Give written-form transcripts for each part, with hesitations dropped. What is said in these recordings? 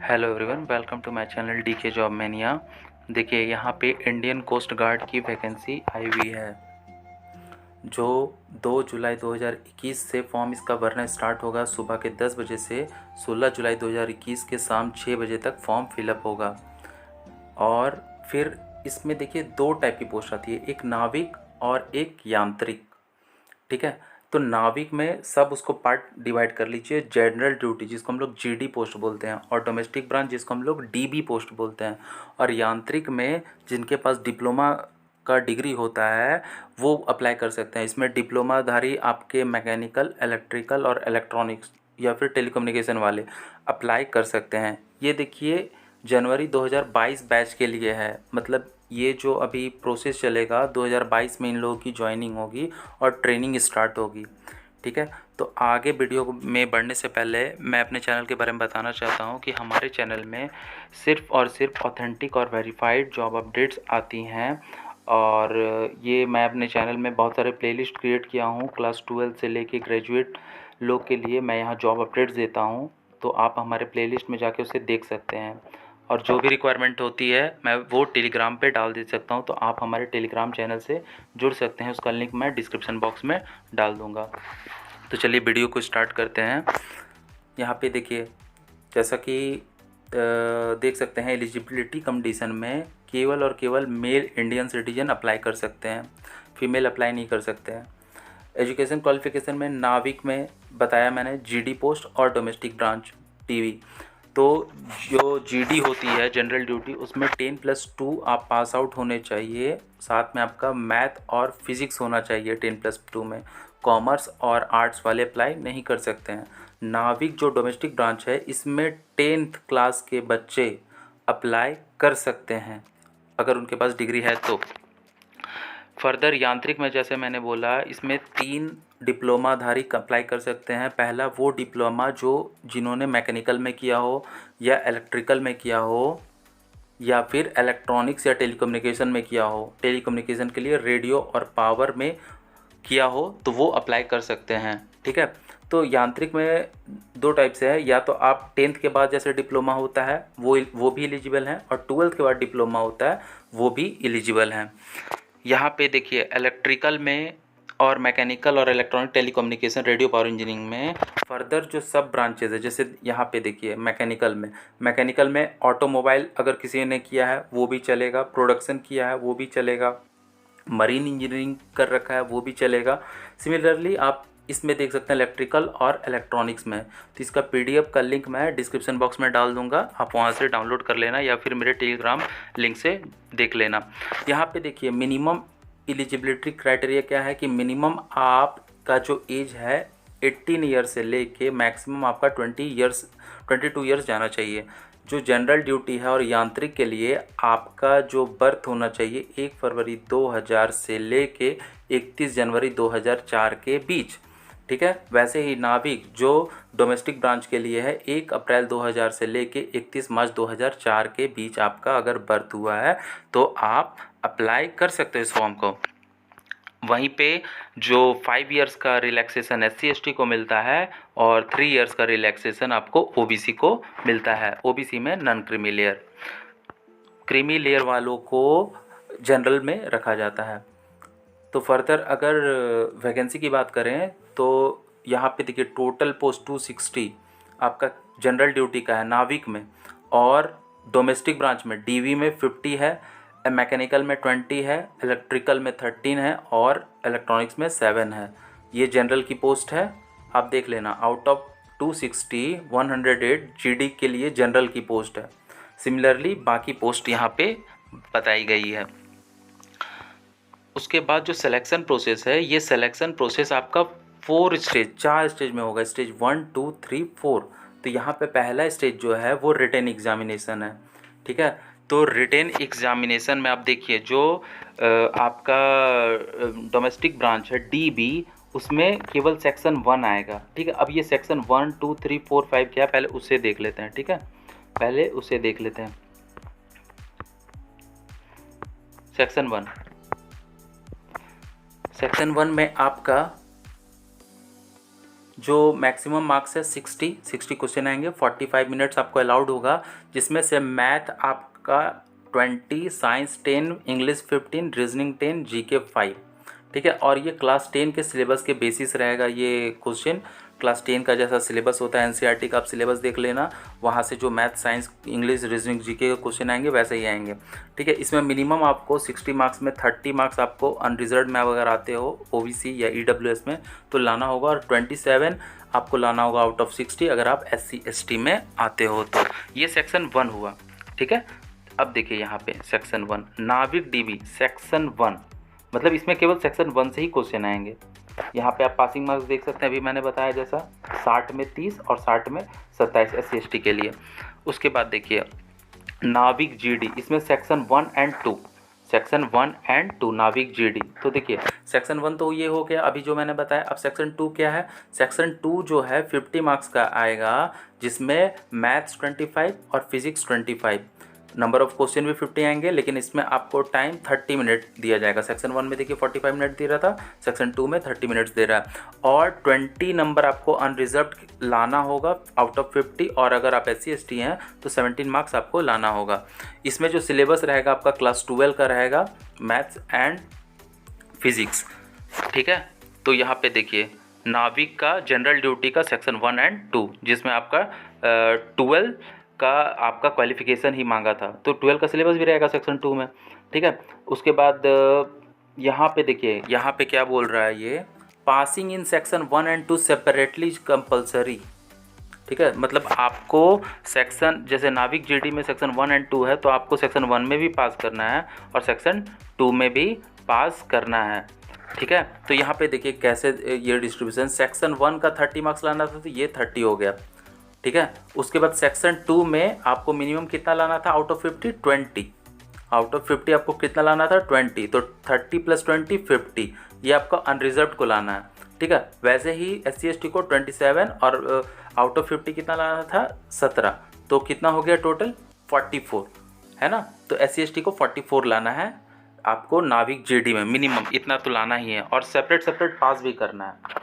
Hello everyone, welcome to my channel DK job mania. देखिए यहाँ पे इंडियन कोस्ट गार्ड की वैकेंसी आई हुई है, जो 2 जुलाई 2021 से फॉर्म इसका भरना स्टार्ट होगा सुबह के 10 बजे से 16 जुलाई 2021 के शाम 6 बजे तक फॉर्म फिलअप होगा। और फिर इसमें देखिए 2 टाइप की पोस्ट आती है, एक नाविक और एक यांत्रिक। ठीक है, तो नाविक में सब उसको पार्ट डिवाइड कर लीजिए। जनरल ड्यूटी जिसको हम लोग जीडी पोस्ट बोलते हैं, और डोमेस्टिक ब्रांच जिसको हम लोग डीबी पोस्ट बोलते हैं। और यांत्रिक में जिनके पास डिप्लोमा का डिग्री होता है वो अप्लाई कर सकते हैं। इसमें डिप्लोमाधारी आपके मैकेनिकल, इलेक्ट्रिकल और इलेक्ट्रॉनिक्स या फिर टेलीकम्युनिकेशन वाले अप्लाई कर सकते हैं। ये देखिए जनवरी 2022 बैच के लिए है, मतलब ये जो अभी प्रोसेस चलेगा 2022 में इन लोगों की ज्वाइनिंग होगी और ट्रेनिंग स्टार्ट होगी। ठीक है, तो आगे वीडियो में बढ़ने से पहले मैं अपने चैनल के बारे में बताना चाहता हूँ कि हमारे चैनल में सिर्फ़ और सिर्फ ऑथेंटिक और वेरीफाइड जॉब अपडेट्स आती हैं। और ये मैं अपने चैनल में बहुत सारे प्लेलिस्ट क्रिएट किया हूँ, क्लास 12 से लेके ग्रेजुएट लोग के लिए मैं यहाँ जॉब अपडेट्स देता हूँ। तो आप हमारे प्लेलिस्ट में जाके उसे देख सकते हैं, और जो भी रिक्वायरमेंट होती है मैं वो टेलीग्राम पे डाल दे सकता हूँ। तो आप हमारे टेलीग्राम चैनल से जुड़ सकते हैं, उसका लिंक मैं डिस्क्रिप्शन बॉक्स में डाल दूँगा। तो चलिए वीडियो को स्टार्ट करते हैं। यहाँ पे देखिए, जैसा कि देख सकते हैं एलिजिबिलिटी कंडीशन में केवल और केवल मेल इंडियन सिटीजन अप्लाई कर सकते हैं, फीमेल अप्लाई नहीं कर सकते हैं। एजुकेशन क्वालिफिकेशन में नाविक में बताया मैंने जीडी पोस्ट और डोमेस्टिक ब्रांच टीवी। तो जो जीडी होती है जनरल ड्यूटी, उसमें 10+2 आप पास आउट होने चाहिए, साथ में आपका मैथ और फिज़िक्स होना चाहिए 10+2 में। कॉमर्स और आर्ट्स वाले अप्लाई नहीं कर सकते हैं। नाविक जो डोमेस्टिक ब्रांच है इसमें 10th क्लास के बच्चे अप्लाई कर सकते हैं अगर उनके पास डिग्री है तो। फर्दर यांत्रिक में जैसे मैंने बोला, इसमें 3 डिप्लोमाधारी अप्लाई कर सकते हैं। पहला वो डिप्लोमा जो जिन्होंने मैकेनिकल में किया हो या इलेक्ट्रिकल में किया हो या फिर इलेक्ट्रॉनिक्स या टेलीकम्युनिकेशन में किया हो। टेलीकम्युनिकेशन के लिए रेडियो और पावर में किया हो तो वो अप्लाई कर सकते हैं। ठीक है, तो यांत्रिक में 2 टाइप से है, या तो आप 10th के बाद जैसे डिप्लोमा होता है वो भी एलिजिबल हैं, और 12th के बाद डिप्लोमा होता है वो भी एलिजिबल हैं। यहाँ पे देखिए इलेक्ट्रिकल में और मैकेनिकल और electronic telecommunication radio power engineering में फर्दर जो सब ब्रांचेज है, जैसे यहाँ पे देखिए मैकेनिकल में ऑटोमोबाइल अगर किसी ने किया है वो भी चलेगा, प्रोडक्शन किया है वो भी चलेगा, मरीन इंजीनियरिंग कर रखा है वो भी चलेगा। सिमिलरली आप इसमें देख सकते हैं इलेक्ट्रिकल और इलेक्ट्रॉनिक्स में। तो इसका पीडीएफ का लिंक मैं डिस्क्रिप्शन बॉक्स में डाल दूंगा, आप वहां से डाउनलोड कर लेना या फिर मेरे टेलीग्राम लिंक से देख लेना। यहाँ पे देखिए मिनिमम एलिजिबिलिटी क्राइटेरिया क्या है कि मिनिमम आपका जो एज है 18 ईयर से लेके मैक्सिमम आपका 22 ईयर्स जाना चाहिए। जो जनरल ड्यूटी है और यांत्रिक के लिए आपका जो बर्थ होना चाहिए 1 फरवरी 2000 से लेके 31 जनवरी 2004 के बीच। ठीक है, वैसे ही नाविक जो डोमेस्टिक ब्रांच के लिए है 1 अप्रैल 2000 से लेके 31 मार्च 2004 के बीच आपका अगर बर्थ हुआ है तो आप अप्लाई कर सकते हो इस फॉर्म को। वहीं पे जो 5 इयर्स का रिलैक्सेशन SC/ST को मिलता है और 3 इयर्स का रिलैक्सेशन आपको OBC को मिलता है। OBC में नॉन क्रीमी लेयर वालों को जनरल में रखा जाता है। तो फर्दर अगर वैकेंसी की बात करें तो यहाँ पे देखिए टोटल पोस्ट 260 आपका जनरल ड्यूटी का है नाविक में, और डोमेस्टिक ब्रांच में डीवी में 50 है, मैकेनिकल में 20 है, इलेक्ट्रिकल में 13 है और इलेक्ट्रॉनिक्स में 7 है। ये जनरल की पोस्ट है, आप देख लेना। आउट ऑफ 260 108 जीडी के लिए जनरल की पोस्ट है। सिमिलरली बाकी पोस्ट यहाँ पे बताई गई है। उसके बाद जो सिलेक्शन प्रोसेस है, ये सिलेक्शन प्रोसेस आपका 4 स्टेज में होगा। स्टेज 1 2 3 4। तो यहाँ पे पहला स्टेज जो है वो रिटन एग्जामिनेशन है। ठीक है, तो रिटन एग्जामिनेशन में आप देखिए जो आपका डोमेस्टिक ब्रांच है डीबी, उसमें केवल सेक्शन 1 आएगा। ठीक है, अब ये सेक्शन 1 2 3 4 5 क्या है पहले उसे देख लेते हैं। ठीक है, पहले उसे देख लेते हैं। सेक्शन 1 में आपका जो मैक्सिमम मार्क्स है 60 क्वेश्चन आएंगे, 45 मिनट्स आपको अलाउड होगा, जिसमें से मैथ आपका 20, साइंस 10, इंग्लिश 15, रीजनिंग 10, जीके 5। ठीक है, और ये क्लास 10 के सिलेबस के बेसिस रहेगा ये क्वेश्चन। क्लास 10 का जैसा सिलेबस होता है एनसीईआरटी का, आप सिलेबस देख लेना, वहाँ से जो math, science, English, reasoning, GK के क्वेश्चन आएंगे वैसे ही आएंगे। ठीक है, इसमें मिनिमम आपको 60 मार्क्स में 30 मार्क्स आपको अनरिजर्व में अगर आते हो ओबीसी या ईडब्ल्यूएस में तो लाना होगा, और 27 आपको लाना होगा आउट ऑफ 60 अगर आप SC ST में आते हो तो। ये सेक्शन 1 हुआ। ठीक है, अब देखिए यहाँ पे सेक्शन 1 नाविक DB सेक्शन 1, मतलब इसमें केवल सेक्शन 1 से ही क्वेश्चन आएंगे। यहाँ पे आप पासिंग मार्क्स देख सकते हैं, अभी मैंने बताया जैसा 60 में 30 और 60 में 27 SC ST के लिए। उसके बाद देखिए नाविक GD, इसमें सेक्शन 1 एंड 2, सेक्शन 1 एंड 2 नाविक GD। तो देखिए सेक्शन 1 तो ये हो गया अभी जो मैंने बताया। अब सेक्शन 2 क्या है? सेक्शन 2 जो है 50 मार्क्स का आएगा, जिसमें मैथ्स 25 और फिजिक्स 25। नंबर ऑफ क्वेश्चन भी 50 आएंगे, लेकिन इसमें आपको टाइम 30 मिनट दिया जाएगा। सेक्शन 1 में देखिए 45 मिनट दे रहा था, सेक्शन 2 में 30 मिनट्स दे रहा है, और 20 नंबर आपको अनरिजर्व्ड लाना होगा आउट ऑफ 50, और अगर आप SC ST हैं तो 17 मार्क्स आपको लाना होगा। इसमें जो सिलेबस रहेगा आपका क्लास 12 का रहेगा, मैथ्स एंड फिजिक्स। ठीक है, तो यहाँ पे देखिए नाविक का जनरल ड्यूटी का सेक्शन 1 एंड 2, जिसमें आपका 12 का आपका क्वालिफिकेशन ही मांगा था, तो 12 का सिलेबस भी रहेगा सेक्शन 2 में। ठीक है, उसके बाद यहाँ पे देखिए, यहाँ पे क्या बोल रहा है ये, passing in section 1 and 2 separately compulsory. ठीक है, मतलब आपको सेक्शन जैसे नाविक GD में सेक्शन 1 एंड 2 है, तो आपको सेक्शन 1 में भी पास करना है और सेक्शन 2 में भी पास करना है। ठीक है, तो यहाँ पे देखिए कैसे ये डिस्ट्रीब्यूशन, सेक्शन 1 का 30 मार्क्स लाना था तो ये 30 हो गया। ठीक है, उसके बाद सेक्शन 2 में आपको मिनिमम कितना लाना था आउट ऑफ 50? 20। आउट ऑफ 50 आपको कितना लाना था? 20। तो 30 + 20 50, ये आपका अनरिजर्व्ड को लाना है। ठीक है, वैसे ही SC ST को 27 और आउट ऑफ 50 कितना लाना था? 17। तो कितना हो गया टोटल? 44, है ना। तो SC ST को 44 लाना है आपको नाविक GD में, मिनिमम इतना तो लाना ही है, और सेपरेट पास भी करना है।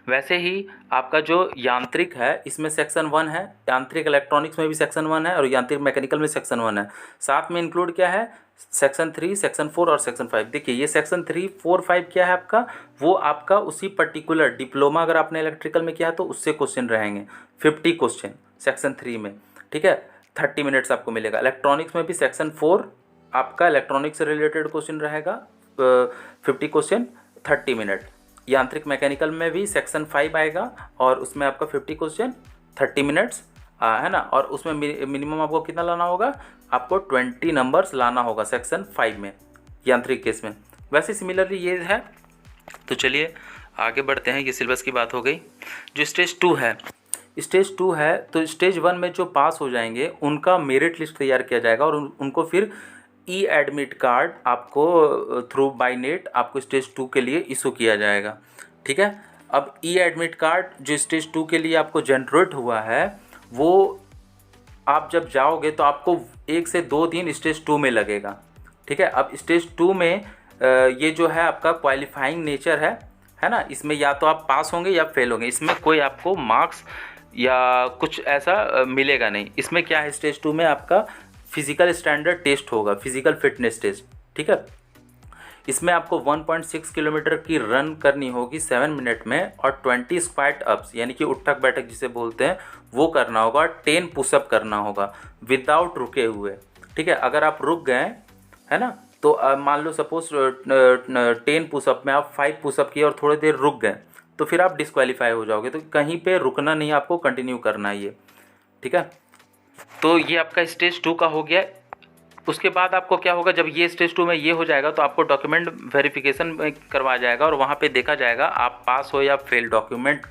वैसे ही आपका जो यांत्रिक है इसमें सेक्शन 1 है, यांत्रिक इलेक्ट्रॉनिक्स में भी सेक्शन 1 है, और यांत्रिक मैकेनिकल में सेक्शन 1 है। साथ में इंक्लूड क्या है? सेक्शन 3, सेक्शन 4 और सेक्शन 5। देखिए ये सेक्शन 3, 4, 5 क्या है आपका? वो आपका उसी पर्टिकुलर डिप्लोमा अगर आपने इलेक्ट्रिकल में किया है तो उससे क्वेश्चन रहेंगे, 50 क्वेश्चन सेक्शन 3 में। ठीक है, 30 मिनट्स आपको मिलेगा। इलेक्ट्रॉनिक्स में भी सेक्शन 4 आपका इलेक्ट्रॉनिक्स से रिलेटेड क्वेश्चन रहेगा, 50 क्वेश्चन 30 मिनट। यांत्रिक मैकेनिकल में भी सेक्शन 5 आएगा, और उसमें आपका 50 क्वेश्चन 30 मिनट्स है ना, और उसमें मिनिमम आपको कितना लाना होगा? आपको 20 नंबर्स लाना होगा सेक्शन 5 में, यांत्रिक केस में। वैसे सिमिलरली ये है। तो चलिए आगे बढ़ते हैं, ये सिलेबस की बात हो गई। जो स्टेज 2 है, स्टेज 2 है तो स्टेज 1 में जो पास हो जाएंगे उनका मेरिट लिस्ट तैयार किया जाएगा, और उनको फिर एडमिट कार्ड आपको थ्रू बाय नेट आपको स्टेज 2 के लिए इशू किया जाएगा। ठीक है, अब एडमिट कार्ड जो स्टेज 2 के लिए आपको जनरेट हुआ है, वो आप जब जाओगे तो आपको 1 से 2 दिन स्टेज 2 में लगेगा। ठीक है, अब स्टेज 2 में ये जो है आपका क्वालिफाइंग नेचर है ना, इसमें या तो आप पास होंगे या फेल होंगे, इसमें कोई आपको मार्क्स या कुछ ऐसा मिलेगा नहीं। इसमें क्या है, स्टेज 2 में आपका फिजिकल स्टैंडर्ड टेस्ट होगा, फिजिकल फिटनेस टेस्ट। ठीक है, इसमें आपको 1.6 किलोमीटर की रन करनी होगी 7 मिनट में, और 20 स्क्वाट अप्स यानी कि उठक बैठक जिसे बोलते हैं वो करना होगा, 10 पुशअप करना होगा विदाउट रुके हुए। ठीक है, अगर आप रुक गए है ना, तो मान लो सपोज 10 पुशअप में आप 5 पुशअप किए और थोड़ी देर रुक गए, तो फिर आप डिस्क्वालीफाई हो जाओगे। तो कहीं पे रुकना नहीं, आपको कंटिन्यू करना है ये। ठीक है, तो ये आपका स्टेज 2 का हो गया। उसके बाद आपको क्या होगा, जब ये स्टेज 2 में ये हो जाएगा तो आपको डॉक्यूमेंट वेरिफिकेशन करवाया जाएगा, और वहाँ पे देखा जाएगा आप पास हो या फेल डॉक्यूमेंट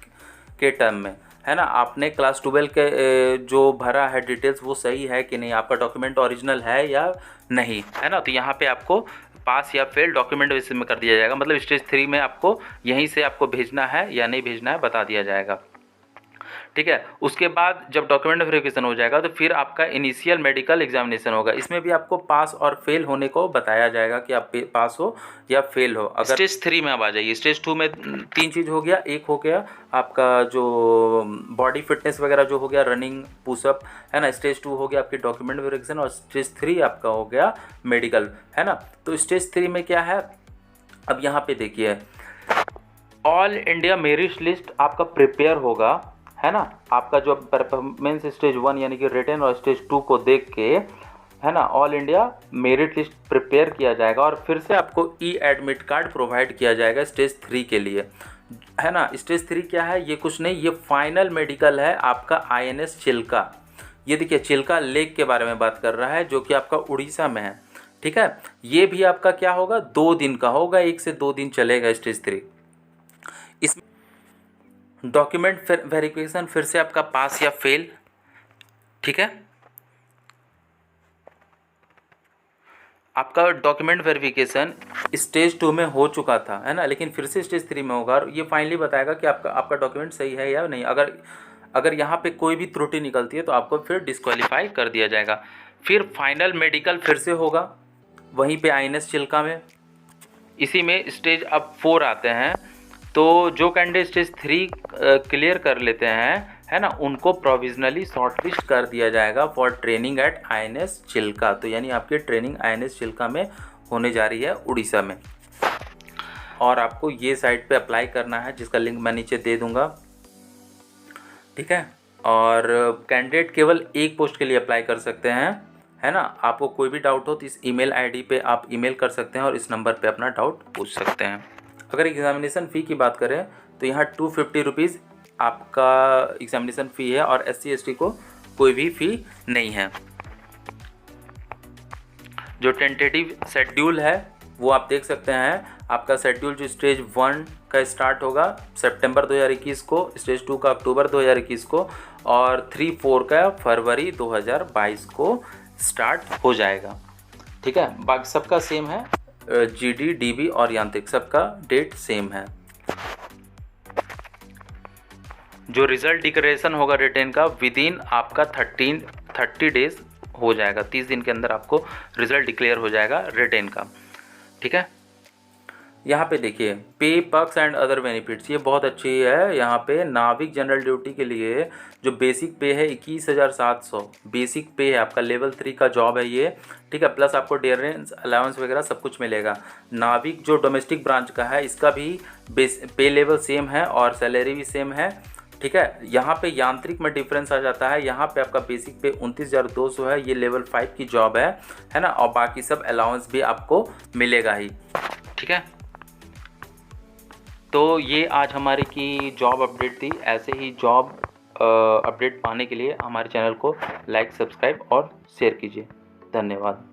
के टर्म में, है ना। आपने क्लास 12 के जो भरा है डिटेल्स वो सही है कि नहीं, आपका डॉक्यूमेंट ओरिजिनल है या नहीं, है ना। तो यहाँ पे आपको पास या फेल डॉक्यूमेंट बेसिस में कर दिया जाएगा, मतलब स्टेज 3 में आपको यहीं से आपको भेजना है या नहीं भेजना है बता दिया जाएगा। ठीक है। उसके बाद जब डॉक्यूमेंट वेरिफिकेशन हो जाएगा तो फिर आपका इनिशियल मेडिकल एग्जामिनेशन होगा। इसमें भी आपको पास और फेल होने को बताया जाएगा कि आप पास हो या फेल हो। अगर स्टेज 3 में आप आ जाइए, स्टेज 2 में 3 चीज़ हो गया। एक हो गया आपका जो बॉडी फिटनेस वगैरह जो हो गया, रनिंग, पुशअप, है ना। स्टेज 2 हो गया आपकी डॉक्यूमेंट वेरिफिकेशन, और स्टेज 3 आपका हो गया मेडिकल, है ना। तो स्टेज 3 में क्या है, अब यहाँ पे देखिए, ऑल इंडिया मेरिट लिस्ट आपका प्रिपेयर होगा, है ना। आपका जो परफॉर्मेंस स्टेज 1 यानी कि रिटन और स्टेज 2 को देख के, है ना, all India merit list prepare किया जाएगा और फिर से आपको ई एडमिट कार्ड प्रोवाइड किया जाएगा स्टेज 3 के लिए, है ना। स्टेज 3 क्या है, ये कुछ नहीं, ये फाइनल मेडिकल है आपका INS चिल्का। ये देखिए चिल्का लेक के बारे में बात कर रहा है, जो कि आपका उड़ीसा में है, ठीक है। ये भी आपका क्या होगा, 2 दिन का होगा, 1 से 2 दिन चलेगा स्टेज 3। इस डॉक्यूमेंट वेरिफिकेशन फिर से आपका पास या फेल, ठीक है। आपका डॉक्यूमेंट वेरिफिकेशन स्टेज 2 में हो चुका था, है ना, लेकिन फिर से स्टेज 3 में होगा और ये फाइनली बताएगा कि आपका डॉक्यूमेंट सही है या नहीं। अगर यहाँ पे कोई भी त्रुटि निकलती है तो आपको फिर डिस्क्वालीफाई कर दिया जाएगा। फिर फाइनल मेडिकल फिर से होगा वहीं पे INS चिल्का में। इसी में स्टेज अब 4 आते हैं। तो जो कैंडिडेट स्टेज 3 क्लियर कर लेते हैं, है ना, उनको प्रोविजनली शॉर्टलिस्ट कर दिया जाएगा for training at INS Chilka. तो यानी आपकी ट्रेनिंग INS चिल्का में होने जा रही है उड़ीसा में, और आपको ये साइट पे अप्लाई करना है, जिसका लिंक मैं नीचे दे दूंगा, ठीक है। और कैंडिडेट केवल एक पोस्ट के लिए अप्लाई कर सकते हैं, है ना। आपको कोई भी डाउट हो तो इस ईमेल ID पे आप ईमेल कर सकते हैं और इस नंबर पे अपना डाउट पूछ सकते हैं। अगर एग्जामिनेशन फ़ी की बात करें तो यहाँ 250 रुपीज़ आपका एग्जामिनेशन फ़ी है, और SC ST को कोई भी फ़ी नहीं है। जो टेंटेटिव शेड्यूल है वो आप देख सकते हैं। आपका शेड्यूल जो स्टेज 1 का स्टार्ट होगा सितंबर 2021 को, स्टेज 2 का अक्टूबर 2021 को, और 3-4 का फरवरी 2022 को स्टार्ट हो जाएगा, ठीक है। बाकी सबका सेम है, GD DB और यांत्रिक सबका डेट सेम है। जो रिजल्ट डिक्लेरेशन होगा रिटेन का विद इन आपका 30 डेज हो जाएगा। 30 दिन के अंदर आपको रिजल्ट डिक्लेयर हो जाएगा रिटेन का, ठीक है। यहाँ पे देखिए पे पर्क्स एंड अदर बेनिफिट्स, ये बहुत अच्छी है। यहाँ पे नाविक जनरल ड्यूटी के लिए जो बेसिक पे है 21,700 बेसिक पे है आपका, लेवल 3 का जॉब है ये, ठीक है। प्लस आपको डियरेंस अलाउंस वगैरह सब कुछ मिलेगा। नाविक जो डोमेस्टिक ब्रांच का है इसका भी पे लेवल सेम है और सैलरी भी सेम है, ठीक है। यहाँ पे यांत्रिक में डिफरेंस आ जाता है। यहाँ पे आपका बेसिक पे 29,200 है, ये लेवल 5 की जॉब है ना, और बाकी सब अलाउंस भी आपको मिलेगा ही, ठीक है। तो ये आज हमारी की जॉब अपडेट थी। ऐसे ही जॉब अपडेट पाने के लिए हमारे चैनल को लाइक, सब्सक्राइब और शेयर कीजिए। धन्यवाद।